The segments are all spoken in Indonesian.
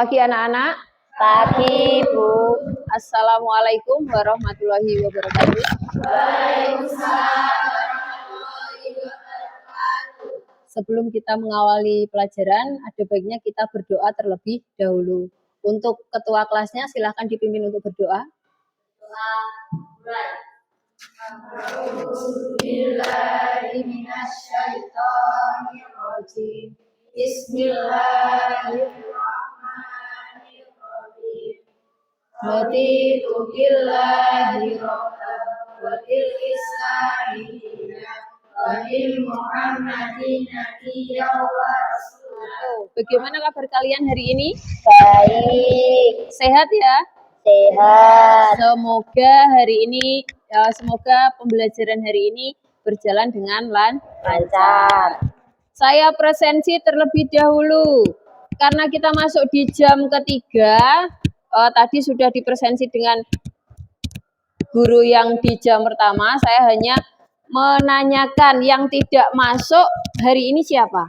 Pagi anak-anak. Pagi, Bu. Assalamualaikum warahmatullahi wabarakatuh. Sebelum kita mengawali pelajaran, ada baiknya kita berdoa terlebih dahulu. Untuk ketua kelasnya silahkan dipimpin untuk berdoa. Bismillahirrahmanirrahim. Raditu billahi rabban wa bil islami wa bil muhammadin nabiyyan wa rasulah. Bagaimana kabar kalian hari ini? Baik. Sehat ya? Sehat. Semoga hari ini, semoga pembelajaran hari ini berjalan dengan lancar. Saya presensi terlebih dahulu. Karena kita masuk di jam ketiga, tadi sudah dipresensi dengan guru yang di jam pertama. Saya hanya menanyakan yang tidak masuk hari ini siapa?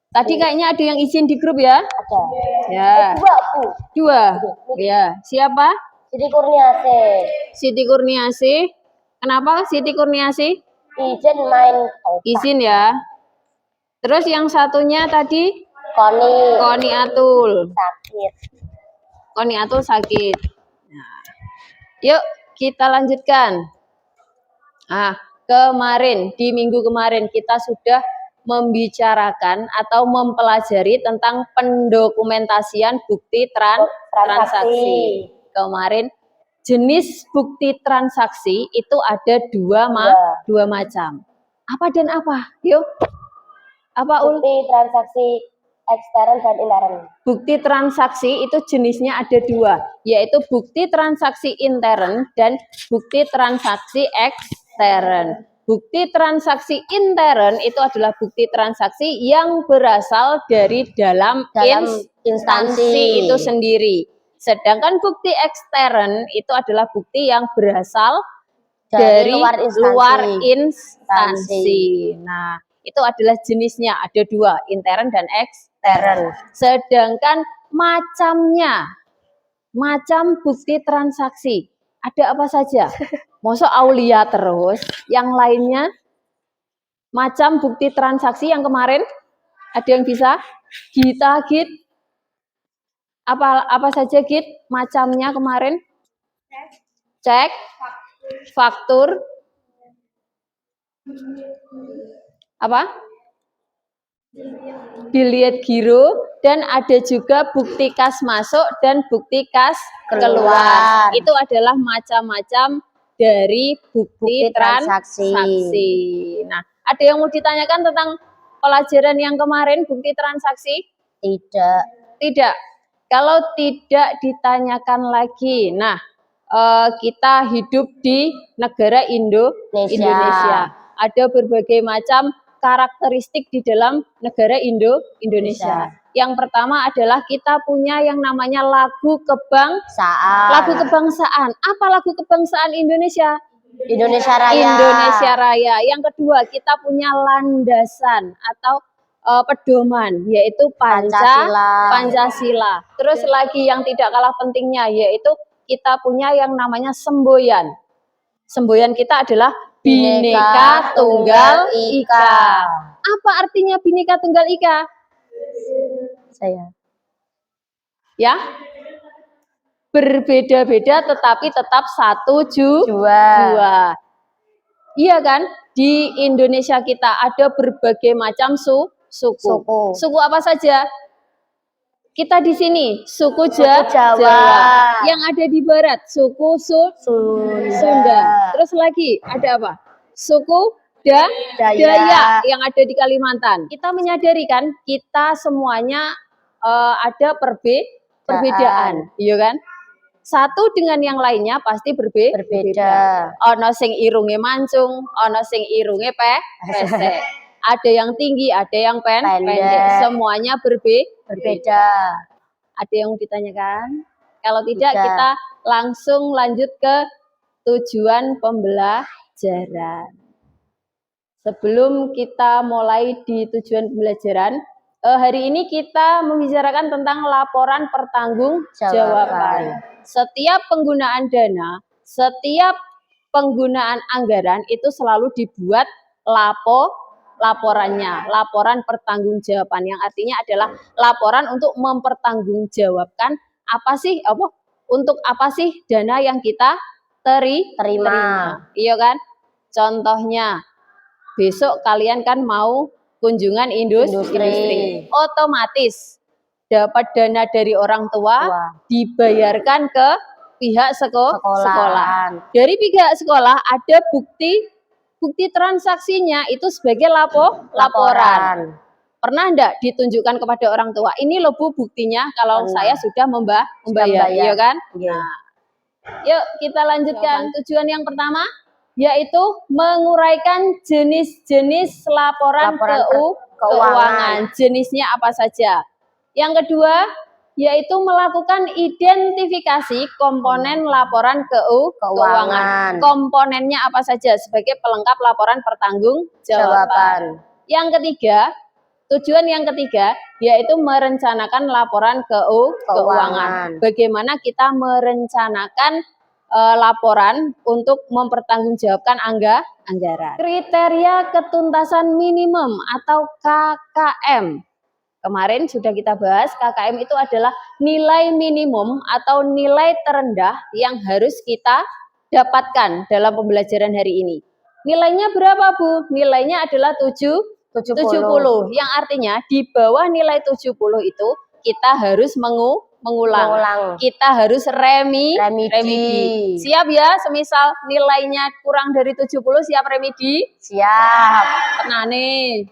Tadi kayaknya ada yang izin di grup ya? Ada. Ya. Dua, Bu. Dua. Ya. Siapa? Siti Kurniasih. Siti Kurniasih. Kenapa Siti Kurniasih? Izin main otak. Izin ya. Terus yang satunya tadi? Koni Atul. sakit. Koni Atul sakit. Nah. Yuk kita lanjutkan. Kemarin, di minggu kemarin kita sudah membicarakan atau mempelajari tentang pendokumentasian bukti transaksi. Kemarin jenis bukti transaksi itu ada dua macam. Apa dan apa? Yuk. Apa Bukti transaksi ekstern dan intern. Bukti transaksi itu jenisnya ada dua, yaitu bukti transaksi intern dan bukti transaksi ekstern. Bukti transaksi intern itu adalah bukti transaksi yang berasal dari dalam instansi itu sendiri. Sedangkan bukti ekstern itu adalah bukti yang berasal dari luar instansi. Nah, itu adalah jenisnya, ada dua, intern dan ekstern. Sedangkan macam bukti transaksi, ada apa saja? Masa Aulia terus, yang lainnya macam bukti transaksi yang kemarin, ada yang bisa? Gita, Git? Apa saja Git macamnya kemarin? Cek, faktur, apa? Biliet giro, dan ada juga bukti kas masuk dan bukti kas keluar. Itu adalah macam-macam dari bukti transaksi. Nah, ada yang mau ditanyakan tentang pelajaran yang kemarin bukti transaksi? Tidak. Kalau tidak ditanyakan lagi. Nah, kita hidup di negara Indonesia. Ada berbagai macam karakteristik di dalam negara Indonesia. Yang pertama adalah kita punya yang namanya lagu kebangsaan. Lagu kebangsaan. Apa lagu kebangsaan Indonesia? Indonesia Raya. Indonesia Raya. Yang kedua, kita punya landasan atau pedoman, yaitu Pancasila. Terus lagi yang tidak kalah pentingnya, yaitu kita punya yang namanya semboyan. Semboyan kita adalah Bhinneka Tunggal Ika. Apa artinya Bhinneka Tunggal Ika? Ya, berbeda-beda tetapi tetap satu jua. Iya kan? Di Indonesia kita ada berbagai macam suku. Suku apa saja? Kita di sini suku Jawa. Yang ada di barat suku Sunda. Terus lagi ada apa? Suku Dayak yang ada di Kalimantan. Kita menyadari kan kita semuanya ada perbedaan, iya kan? Satu dengan yang lainnya pasti berbeda. Ono sing irunge mancung, ono sing irunge pesek. Ada yang tinggi, ada yang pendek. Semuanya berbeda. Ada yang ditanyakan? Kalau tidak, kita langsung lanjut ke tujuan pembelajaran. Sebelum kita mulai di tujuan pembelajaran, Hari ini kita membicarakan tentang laporan pertanggungjawaban. Setiap penggunaan dana, setiap penggunaan anggaran itu selalu dibuat laporannya, laporan pertanggungjawaban, yang artinya adalah laporan untuk mempertanggungjawabkan untuk apa sih dana yang kita terima. Iya kan? Contohnya, besok kalian kan mau kunjungan industri. Otomatis dapat dana dari orang tua, dibayarkan ke pihak sekolah. Dari pihak sekolah ada bukti transaksinya itu sebagai laporan. Pernah enggak ditunjukkan kepada orang tua? Ini loh Bu buktinya kalau saya sudah membayar, iya kan? Nah, yuk kita lanjutkan. Tujuan yang pertama yaitu menguraikan jenis-jenis laporan keuangan. Jenisnya apa saja? Yang kedua yaitu melakukan identifikasi komponen laporan keuangan. Komponennya apa saja sebagai pelengkap laporan pertanggungjawaban. Yang ketiga, tujuan yang ketiga yaitu merencanakan laporan keuangan. Bagaimana kita merencanakan laporan untuk mempertanggungjawabkan anggaran. Kriteria ketuntasan minimum atau KKM. Kemarin sudah kita bahas, KKM itu adalah nilai minimum atau nilai terendah yang harus kita dapatkan dalam pembelajaran hari ini. Nilainya berapa Bu? Nilainya adalah 70, yang artinya di bawah nilai 70 itu kita harus mengulang. Kita harus remedi. Siap ya, semisal nilainya kurang dari 70 siap remedi? Siap. Nah nih.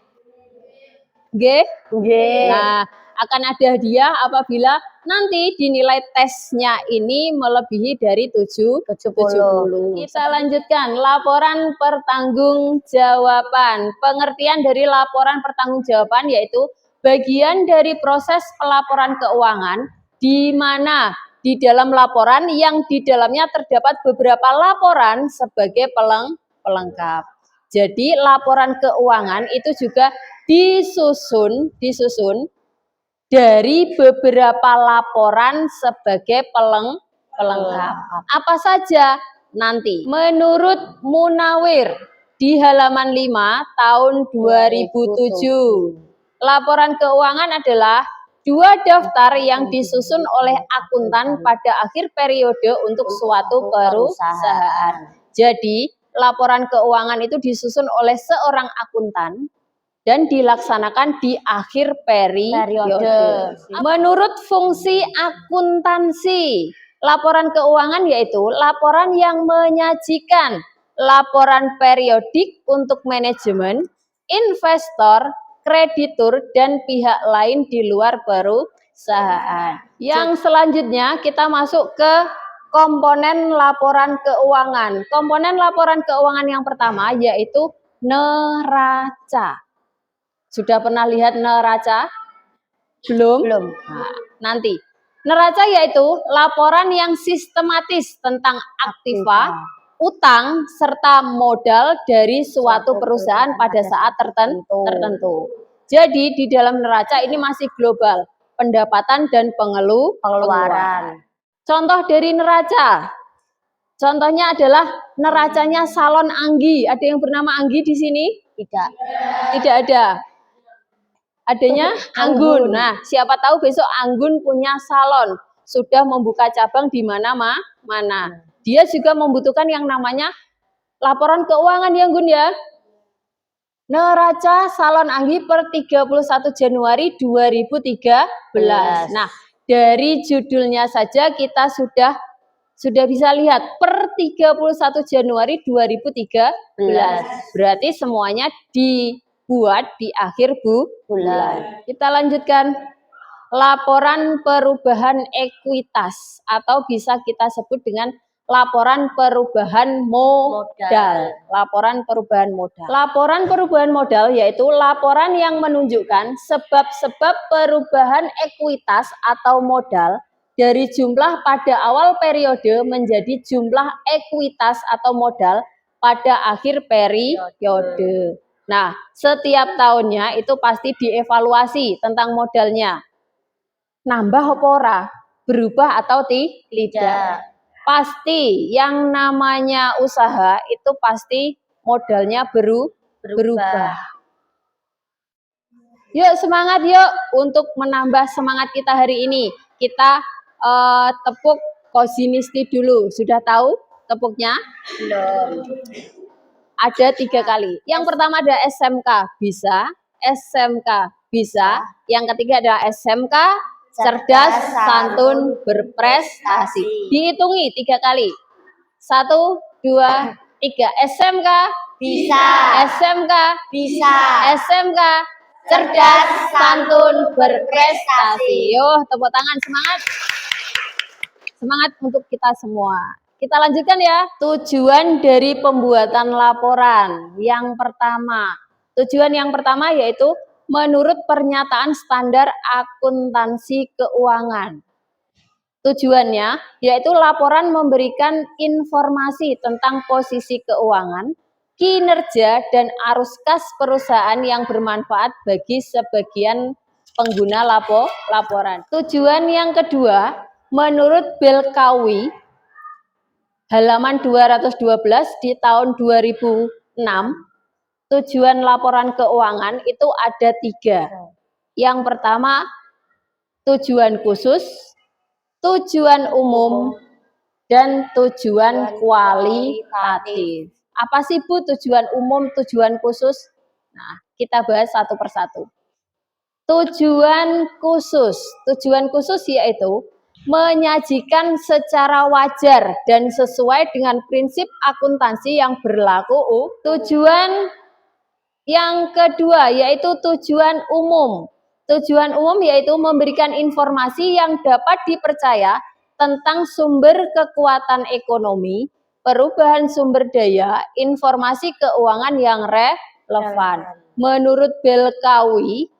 Nah, akan ada hadiah apabila nanti dinilai tesnya ini melebihi dari 70. Kita lanjutkan laporan pertanggungjawaban. Pengertian dari laporan pertanggungjawaban yaitu bagian dari proses pelaporan keuangan di mana di dalam laporan yang di dalamnya terdapat beberapa laporan sebagai pelengkap. Jadi laporan keuangan itu juga disusun dari beberapa laporan sebagai pelengkap. Apa saja? Nanti menurut Munawir di halaman 5 tahun 2007. Laporan keuangan adalah 2 daftar yang disusun oleh akuntan pada akhir periode untuk suatu perusahaan. Jadi, laporan keuangan itu disusun oleh seorang akuntan dan dilaksanakan di akhir periode. Menurut fungsi akuntansi, laporan keuangan yaitu laporan yang menyajikan laporan periodik untuk manajemen, investor, kreditur, dan pihak lain di luar perusahaan. Yang selanjutnya kita masuk ke komponen laporan keuangan. Komponen laporan keuangan yang pertama yaitu neraca. Sudah pernah lihat neraca? Belum. Nah, nanti. Neraca yaitu laporan yang sistematis tentang aktiva, utang, serta modal dari suatu perusahaan pada saat tertentu. Jadi di dalam neraca ini masih global, pendapatan dan pengeluaran. Contoh dari neraca. Contohnya adalah neracanya Salon Anggi. Ada yang bernama Anggi di sini? Tidak ada. Adanya Anggun. Nah, siapa tahu besok Anggun punya salon, sudah membuka cabang di mana-mana. Dia juga membutuhkan yang namanya laporan keuangan ya Anggun ya. Neraca Salon Anggi per 31 Januari 2013. Nah, dari judulnya saja kita sudah bisa lihat per 31 Januari 2013. Berarti semuanya dibuat di akhir bulan. Kita lanjutkan. Laporan perubahan ekuitas atau bisa kita sebut dengan laporan perubahan modal. Laporan perubahan modal. Laporan perubahan modal yaitu laporan yang menunjukkan sebab-sebab perubahan ekuitas atau modal dari jumlah pada awal periode menjadi jumlah ekuitas atau modal pada akhir periode. Nah, setiap tahunnya itu pasti dievaluasi tentang modalnya. Nambah apa ora? Berubah atau tidak? Pasti yang namanya usaha itu pasti modalnya berubah. Yuk semangat yuk untuk menambah semangat kita hari ini. Kita tepuk Kozinisti dulu. Sudah tahu tepuknya? Belum. Ada 3 kali. Yang pertama ada SMK bisa, SMK bisa. Yang ketiga adalah SMK cerdas, santun, berprestasi. Dihitungi 3 kali. 1, 2, 3. SMK Bisa. SMK Bisa. SMK cerdas, santun, berprestasi. Yo, tepuk tangan, semangat. Semangat untuk kita semua. Kita lanjutkan ya. Tujuan dari pembuatan laporan. Tujuan yang pertama yaitu menurut pernyataan standar akuntansi keuangan. Tujuannya yaitu laporan memberikan informasi tentang posisi keuangan, kinerja, dan arus kas perusahaan yang bermanfaat bagi sebagian pengguna laporan. Tujuan yang kedua, menurut Belkawi halaman 212 di tahun 2006, tujuan laporan keuangan itu ada 3. Yang pertama, tujuan khusus, tujuan umum, dan tujuan kualitatif. Apa sih Bu tujuan umum, tujuan khusus? Nah, kita bahas satu persatu. Tujuan khusus yaitu menyajikan secara wajar dan sesuai dengan prinsip akuntansi yang berlaku. Tujuan yang kedua yaitu tujuan umum. Tujuan umum yaitu memberikan informasi yang dapat dipercaya tentang sumber kekuatan ekonomi, perubahan sumber daya, informasi keuangan yang relevan. Menurut Belkawi,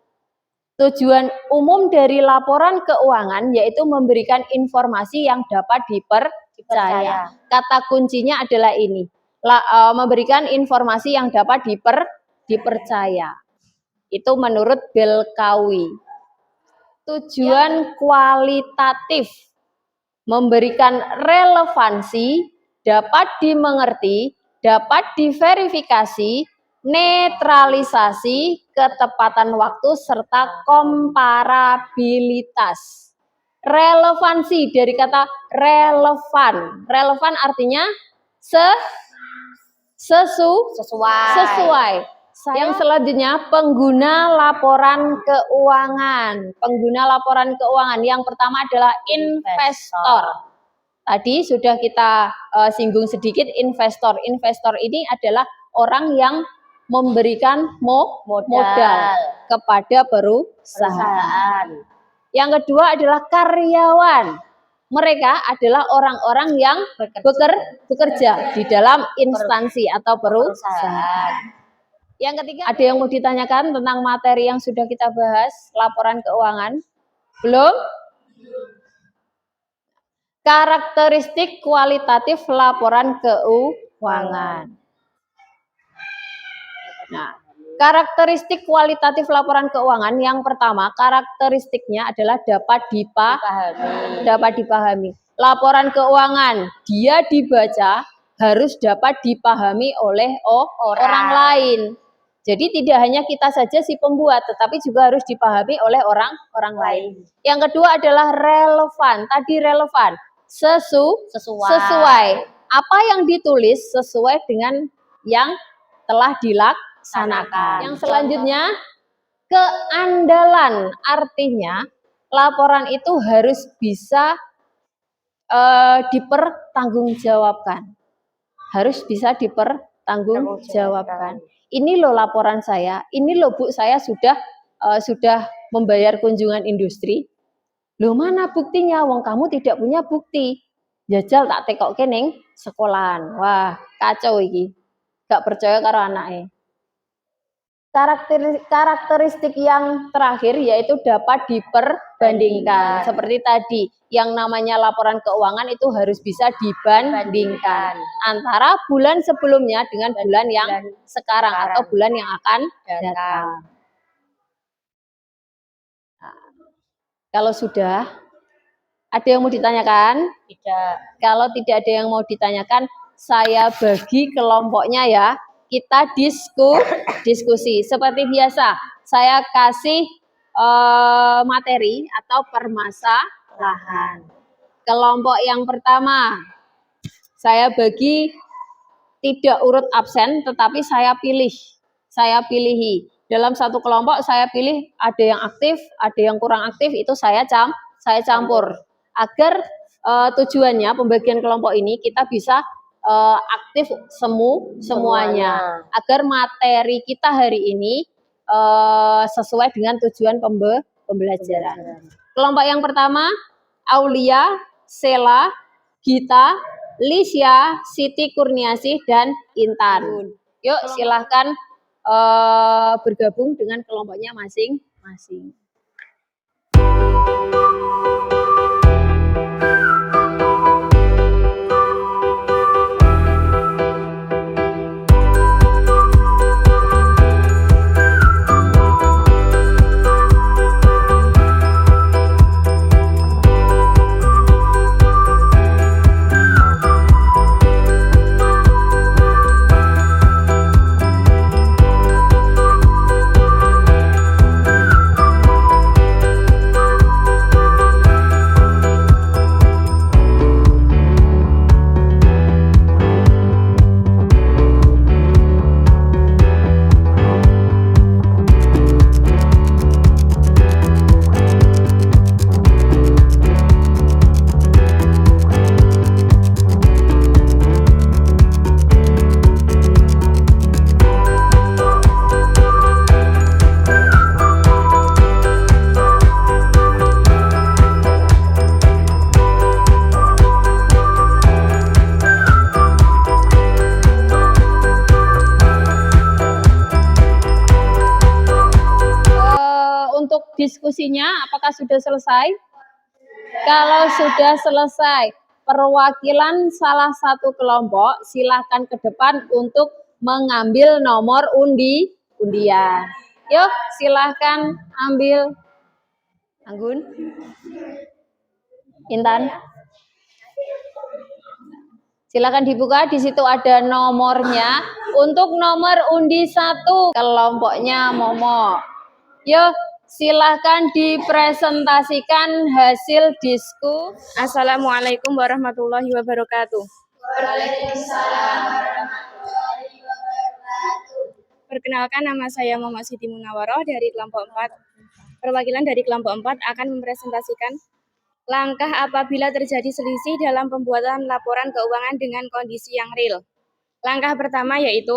tujuan umum dari laporan keuangan yaitu memberikan informasi yang dapat dipercaya. Kata kuncinya adalah ini, memberikan informasi yang dapat dipercaya. Itu menurut Belkawi. Tujuan kualitatif, memberikan relevansi, dapat dimengerti, dapat diverifikasi, netralisasi, ketepatan waktu, serta komparabilitas. Relevansi dari kata relevan. Relevan artinya sesuai. Yang selanjutnya pengguna laporan keuangan. Pengguna laporan keuangan yang pertama adalah investor. Tadi sudah kita singgung sedikit investor. Investor ini adalah orang yang memberikan modal kepada perusahaan. Yang kedua adalah karyawan. Mereka adalah orang-orang yang bekerja di dalam instansi atau perusahaan. Yang ketiga, ada yang mau ditanyakan tentang materi yang sudah kita bahas, laporan keuangan? Belum? Karakteristik kualitatif laporan keuangan. Nah, karakteristik kualitatif laporan keuangan yang pertama, karakteristiknya adalah dapat dipahami. Laporan keuangan, dia dibaca harus dapat dipahami oleh orang lain. Jadi tidak hanya kita saja si pembuat, tetapi juga harus dipahami oleh orang lain. Yang kedua adalah relevan. Tadi relevan, sesuai. Apa yang ditulis sesuai dengan yang telah dilaksanakan. Yang selanjutnya, keandalan. Artinya laporan itu harus bisa dipertanggungjawabkan. Harus bisa dipertanggungjawabkan. Ini loh laporan saya, ini loh Bu, saya sudah membayar kunjungan industri. Loh mana buktinya? Wong kamu tidak punya bukti. Jajal tak tekok kening sekolahan. Wah, kacau iki. Gak percaya karo anaknya. Karakteristik yang terakhir yaitu dapat bandingkan. Seperti tadi, yang namanya laporan keuangan itu harus bisa dibandingkan antara bulan sebelumnya dengan bulan yang sekarang atau bulan yang akan datang. Nah, kalau sudah, ada yang mau ditanyakan? Tidak. Kalau tidak ada yang mau ditanyakan, saya bagi kelompoknya ya. Kita diskusi. Seperti biasa, saya kasih materi atau permasalahan. Kelompok yang pertama, saya bagi tidak urut absen, tetapi saya pilihi. Dalam satu kelompok saya pilih ada yang aktif, ada yang kurang aktif, itu saya campur. Agar tujuannya pembagian kelompok ini kita bisa aktif semuanya. Agar materi kita hari ini sesuai dengan tujuan pembelajaran. Kelompok yang pertama, Aulia, Sela, Gita, Lisya, Siti Kurniasih, dan Intan. Yuk silahkan bergabung dengan kelompoknya masing-masing. Untuk diskusinya apakah sudah selesai? Kalau sudah selesai, perwakilan salah satu kelompok silahkan ke depan untuk mengambil nomor undian. Yuk, silahkan ambil. Anggun, Intan, silakan dibuka. Di situ ada nomornya. Untuk nomor undi 1, kelompoknya Momo. Yuk, silahkan dipresentasikan hasil diskusi. Assalamualaikum warahmatullahi wabarakatuh. Waalaikumsalam warahmatullahi wabarakatuh. Perkenalkan, nama saya Muhammad Siti Munawaroh dari kelompok 4. Perwakilan dari kelompok 4 akan mempresentasikan langkah apabila terjadi selisih dalam pembuatan laporan keuangan dengan kondisi yang real. Langkah pertama yaitu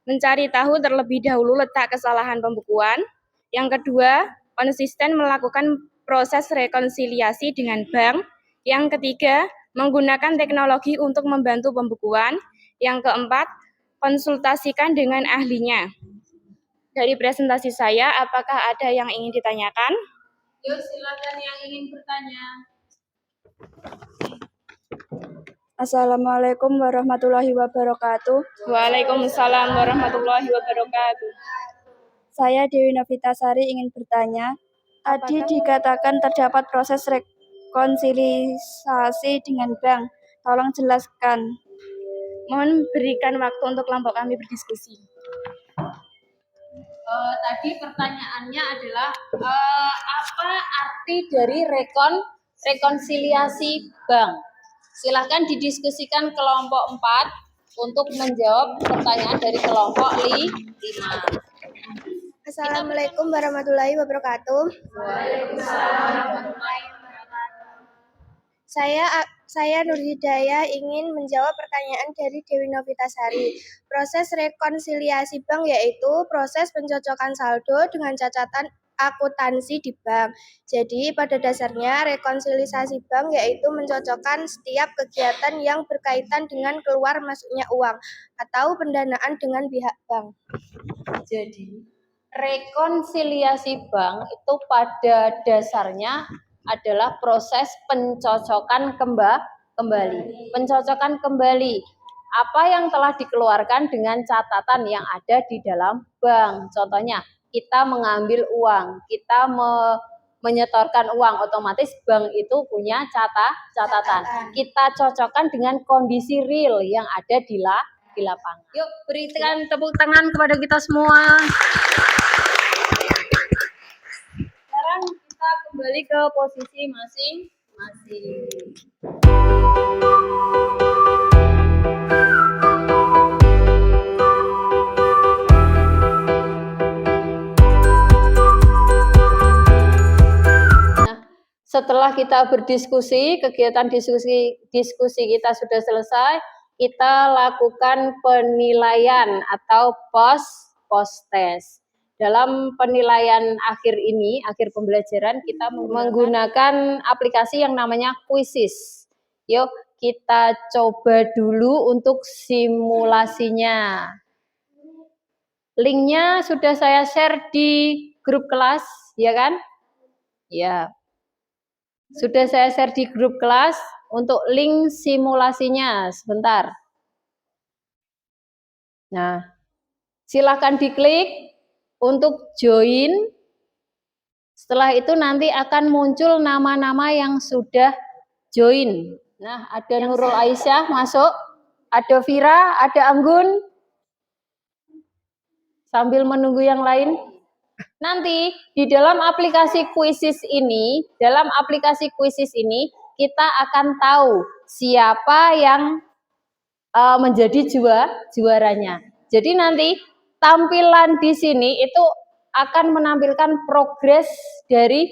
mencari tahu terlebih dahulu letak kesalahan pembukuan. Yang kedua, konsisten melakukan proses rekonsiliasi dengan bank. Yang ketiga, menggunakan teknologi untuk membantu pembukuan. Yang keempat, konsultasikan dengan ahlinya. Dari presentasi saya, apakah ada yang ingin ditanyakan? Yuk, silakan yang ingin bertanya. Assalamualaikum warahmatullahi wabarakatuh. Waalaikumsalam warahmatullahi wabarakatuh. Saya Dewi Novitasari ingin bertanya. Tadi dikatakan terdapat proses rekonsiliasi dengan bank. Tolong jelaskan. Mohon berikan waktu untuk kelompok kami berdiskusi. Tadi pertanyaannya adalah apa arti dari rekonsiliasi bank? Silahkan didiskusikan kelompok 4 untuk menjawab pertanyaan dari kelompok 5. Assalamualaikum warahmatullahi wabarakatuh. Waalaikumsalam warahmatullahi wabarakatuh. Saya Nur Hidayah ingin menjawab pertanyaan dari Dewi Novitasari. Proses rekonsiliasi bank yaitu proses pencocokan saldo dengan catatan akuntansi di bank. Jadi pada dasarnya rekonsiliasi bank yaitu mencocokkan setiap kegiatan yang berkaitan dengan keluar masuknya uang atau pendanaan dengan pihak bank. Jadi rekonsiliasi bank itu pada dasarnya adalah proses pencocokan kembali. Pencocokan kembali apa yang telah dikeluarkan dengan catatan yang ada di dalam bank. Contohnya, kita mengambil uang, kita menyetorkan uang, otomatis bank itu punya catatan. Kita cocokkan dengan kondisi real yang ada di lapangan. Yuk, berikan tepuk tangan kepada kita semua. Sekarang kita kembali ke posisi masing-masing. Setelah kita berdiskusi, kegiatan diskusi kita sudah selesai, kita lakukan penilaian atau post test. Dalam penilaian akhir ini, akhir pembelajaran, kita menggunakan aplikasi yang namanya Quizzes. Yuk, kita coba dulu untuk simulasinya. Linknya sudah saya share di grup kelas, ya kan? Ya. Sudah saya share di grup kelas untuk link simulasinya. Sebentar. Nah, silakan diklik untuk join. Setelah itu nanti akan muncul nama-nama yang sudah join. Nah, ada Nurul Aisyah masuk, ada Vira, ada Anggun. Sambil menunggu yang lain. Nanti di dalam aplikasi Quizzes ini, kita akan tahu siapa yang menjadi juaranya. Jadi nanti tampilan di sini itu akan menampilkan progres dari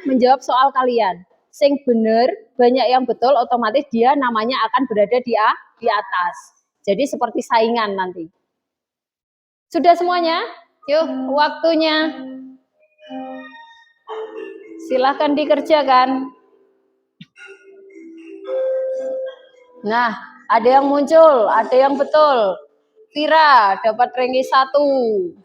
menjawab soal kalian. Sing bener, banyak yang betul, otomatis dia namanya akan berada di atas. Jadi seperti saingan nanti. Sudah semuanya? Yuk, waktunya. Silahkan dikerjakan. Nah, ada yang muncul, ada yang betul. Vira dapat ranking 1.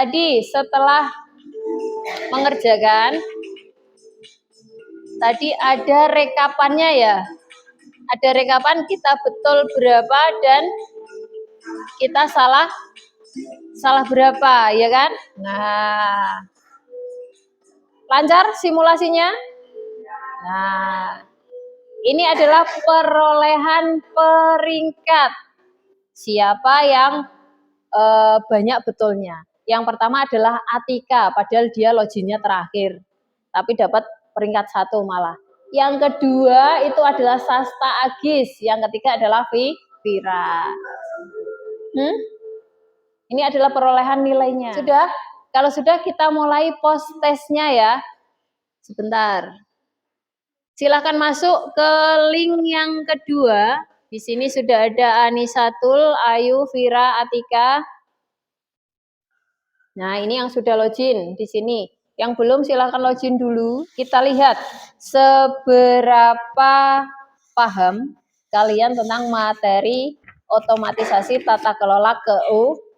Tadi setelah mengerjakan, tadi ada rekapannya ya. Ada rekapan kita betul berapa dan kita salah berapa, ya kan? Nah, lancar simulasinya? Nah, ini adalah perolehan peringkat. Siapa yang banyak betulnya? Yang pertama adalah Atika, padahal dia loginnya terakhir, tapi dapat peringkat 1 malah. Yang kedua itu adalah Sasta Agis, yang ketiga adalah Vira. Ini adalah perolehan nilainya. Sudah? Kalau sudah, kita mulai post testnya ya. Sebentar. Silahkan masuk ke link yang kedua. Di sini sudah ada Anisatul, Ayu, Vira, Atika. Nah, ini yang sudah login di sini. Yang belum silahkan login dulu. Kita lihat seberapa paham kalian tentang materi otomatisasi tata kelola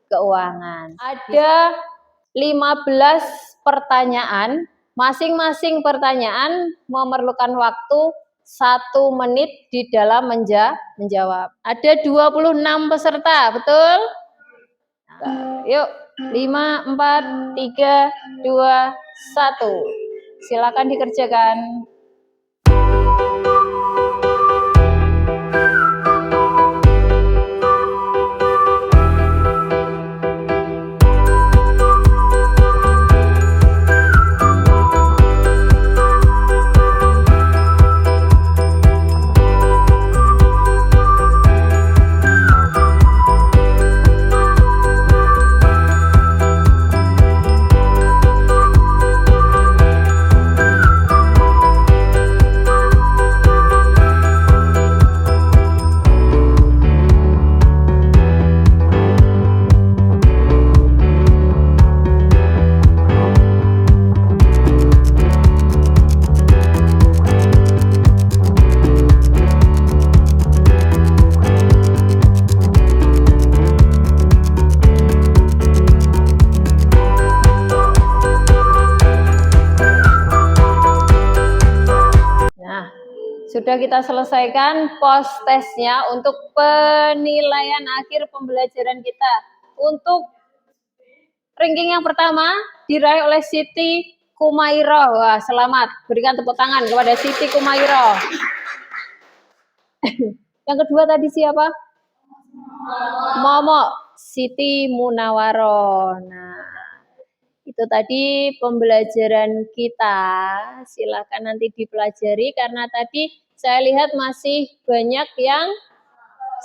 keuangan. Ada 15 pertanyaan. Masing-masing pertanyaan memerlukan waktu 1 menit di dalam menjawab. Ada 26 peserta, betul? Nah, yuk. 5, 4, 3, 2, 1. Silakan dikerjakan. Sudah kita selesaikan post tesnya untuk penilaian akhir pembelajaran kita. Untuk ranking yang pertama diraih oleh Siti Kumairo. Wah, selamat. Berikan tepuk tangan kepada Siti Kumairo. Yang kedua tadi siapa? Momo Siti Munawaro. Nah, itu tadi pembelajaran kita. Silakan nanti dipelajari karena tadi saya lihat masih banyak yang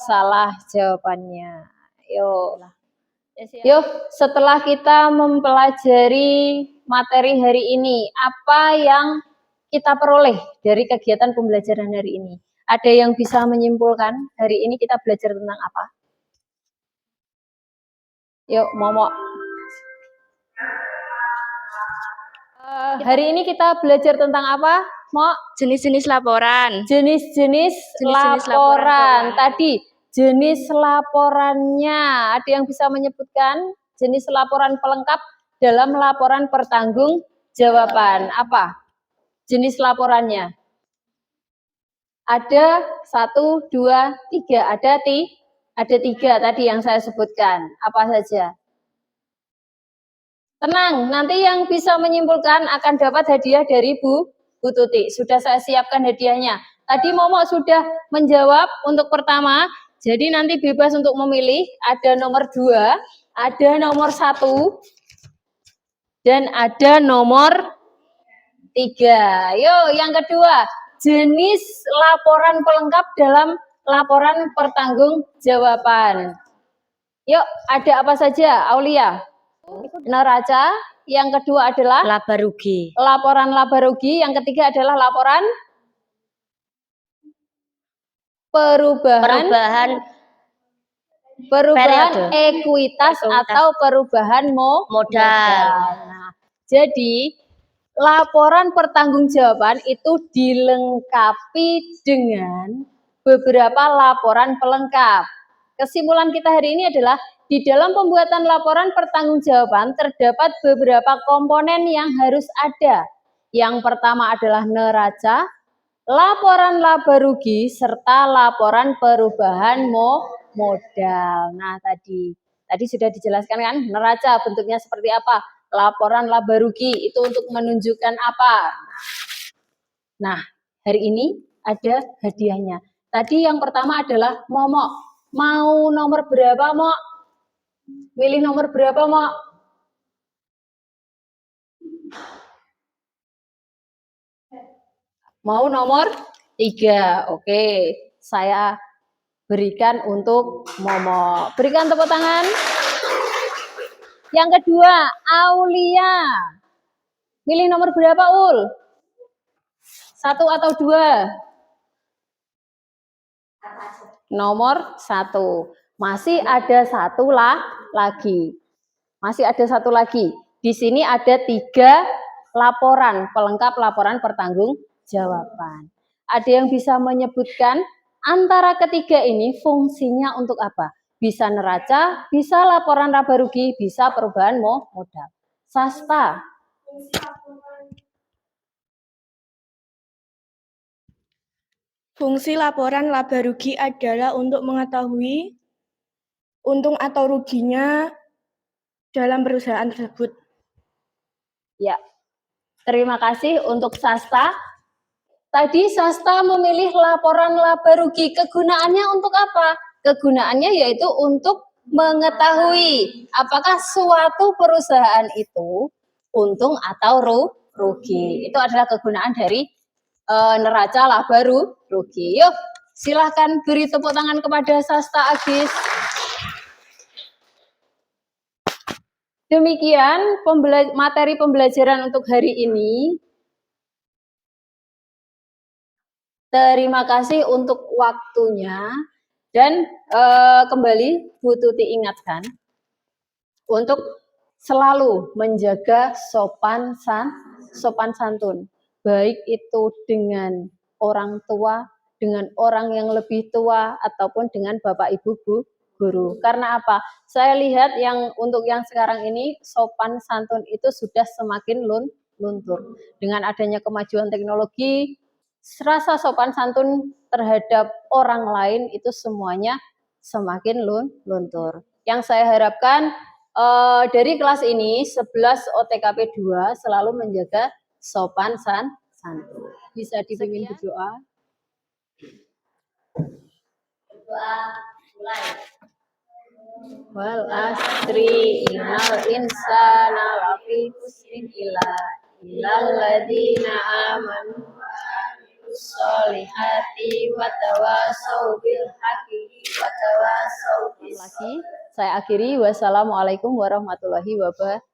salah jawabannya. Yuk, setelah kita mempelajari materi hari ini, apa yang kita peroleh dari kegiatan pembelajaran hari ini? Ada yang bisa menyimpulkan hari ini kita belajar tentang apa? Yuk, Momo. Hari ini kita belajar tentang apa, Mo? Jenis-jenis laporan. Jenis-jenis laporan. Tadi jenis laporannya. Ada yang bisa menyebutkan jenis laporan pelengkap dalam laporan pertanggungjawaban? Apa jenis laporannya? Ada 1, 2, 3. Ada 3 tadi yang saya sebutkan. Apa saja? Tenang, nanti yang bisa menyimpulkan akan dapat hadiah dari Bu Tuti. Sudah saya siapkan hadiahnya. Tadi Momo sudah menjawab untuk pertama, jadi nanti bebas untuk memilih. Ada nomor 2, ada nomor 1, dan ada nomor 3. Yuk, yang kedua, jenis laporan pelengkap dalam laporan pertanggungjawaban. Yuk, ada apa saja, Aulia? Neraca, yang kedua adalah laba rugi. Laporan laba rugi, yang ketiga adalah laporan perubahan ekuitas atau perubahan modal. Nah, jadi laporan pertanggungjawaban itu dilengkapi dengan beberapa laporan pelengkap. Kesimpulan kita hari ini adalah di dalam pembuatan laporan pertanggungjawaban terdapat beberapa komponen yang harus ada. Yang pertama adalah neraca, laporan laba rugi, serta laporan perubahan modal. Nah, tadi sudah dijelaskan kan, neraca bentuknya seperti apa, laporan laba rugi itu untuk menunjukkan apa. Nah, hari ini ada hadiahnya. Tadi yang pertama adalah Momo. Mau nomor berapa, Mo? Milih nomor berapa, Mo? Mau nomor 3. Oke, saya berikan untuk Momo. Berikan tepuk tangan. Yang kedua, Aulia. Milih nomor berapa, Ul? 1 atau 2? Nomor 1. Masih ada satu lagi. Masih ada satu lagi. Di sini ada 3 laporan, pelengkap laporan pertanggungjawaban. Ada yang bisa menyebutkan antara ketiga ini fungsinya untuk apa? Bisa neraca, bisa laporan laba rugi, bisa perubahan modal. Sasta. Fungsi laporan laba rugi adalah untuk mengetahui untung atau ruginya dalam perusahaan tersebut. Ya, terima kasih untuk Sasta. Tadi Sasta memilih laporan laba rugi. Kegunaannya untuk apa? Kegunaannya yaitu untuk mengetahui apakah suatu perusahaan itu untung atau rugi. Itu adalah kegunaan dari neraca laba rugi. Yuk, silahkan beri tepuk tangan kepada Sasta Agis. Demikian materi pembelajaran untuk hari ini. Terima kasih untuk waktunya dan kembali Bu Tuti ingatkan untuk selalu menjaga sopan santun, baik itu dengan orang tua, dengan orang yang lebih tua ataupun dengan Bapak Ibu guru. Karena apa? Saya lihat untuk yang sekarang ini sopan santun itu sudah semakin luntur. Dengan adanya kemajuan teknologi, rasa sopan santun terhadap orang lain itu semuanya semakin luntur. Yang saya harapkan dari kelas ini 11 OTKP 2 selalu menjaga sopan santun. Bisa dipimpin berdoa. Doa mulai. Wal asri innal insana lafi khusrin illal ladzina amanu wa amilus solihati wa tawasau bil haqqi wa tawasau bis sabr. Saya akhiri, wassalamualaikum warahmatullahi wabarakatuh.